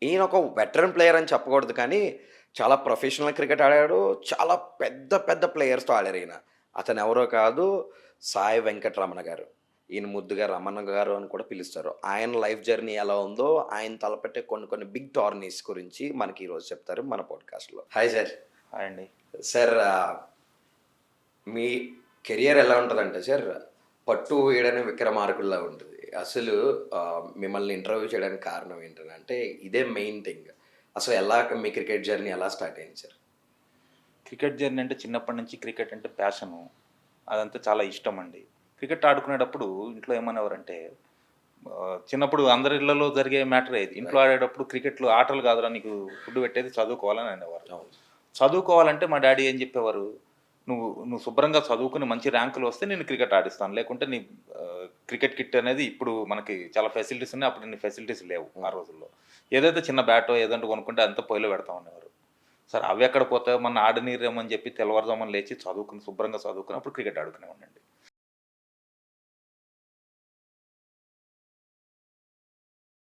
ఈయన ఒక veteran player అని చెప్పకూడదు కానీ, చాలా ప్రొఫెషనల్ క్రికెట్ ఆడాడు. చాలా పెద్ద పెద్ద ప్లేయర్స్‌తో ఆడారు ఈయన. అతనెవరో కాదు సాయి వెంకటరమణ గారు. ఈయన ముద్దుగా రమణ గారు అని కూడా పిలుస్తారు. ఆయన లైఫ్ జర్నీ ఎలా ఉందో, ఆయన తలపెట్టే కొన్ని కొన్ని బిగ్ టోర్నీస్ గురించి మనకి ఈరోజు చెప్తారు మన పాడ్‌కాస్ట్‌లో. Hi sir. హాయ్ అండి. సార్ మీ కెరియర్ ఎలా ఉంటదంటే సార్, పట్టు వీడని విక్రమార్కుడిలా ఉంటది. అసలు మిమ్మల్ని ఇంటర్వ్యూ చేయడానికి కారణం ఏంటనంటే, ఇదే మెయిన్ థింగ్. అసలు ఎలా మీ క్రికెట్ జర్నీ ఎలా స్టార్ట్ అయింది సార్? క్రికెట్ జర్నీ అంటే చిన్నప్పటి నుంచి క్రికెట్ అంటే ప్యాషను. అదంతా చాలా ఇష్టం అండి. క్రికెట్ ఆడుకునేటప్పుడు ఇంట్లో ఏమనేవారంటే చిన్నప్పుడు అందరి ఇళ్లలో జరిగే మ్యాటరే ఇది. ఇంట్లో రైట్. ఆడేటప్పుడు క్రికెట్‌లు ఆటలు కాదురా నీకు ఫుడ్ పెట్టేది చదువుకోవాలని అనేవారు. అవును. చదువుకోవాలంటే మా డ్యాడీ ఏం చెప్పేవారు, "నువ్వు నువ్వు శుభ్రంగా చదువుకొని మంచి ర్యాంకులు వస్తే నేను క్రికెట్ ఆడిస్తాను. లేకుంటే నీ క్రికెట్ కిట్ అనేది ఇప్పుడు మనకి చాలా ఫెసిలిటీస్ ఉన్నాయి. అప్పుడు ఇన్ని ఫెసిలిటీస్ లేవు ఆ రోజుల్లో. ఏదైతే చిన్న బ్యాటో ఏదంటే కొనుక్కుంటే అంతా పొయ్యిలో పెడతాం" అనేవారు. సరే అవి ఎక్కడ పోతాయో మొన్న ఆడనీరేమో అని చెప్పి తెల్లవారుజామున లేచి చదువుకుని శుభ్రంగా చదువుకుని అప్పుడు క్రికెట్ ఆడుకునేవాడినండి.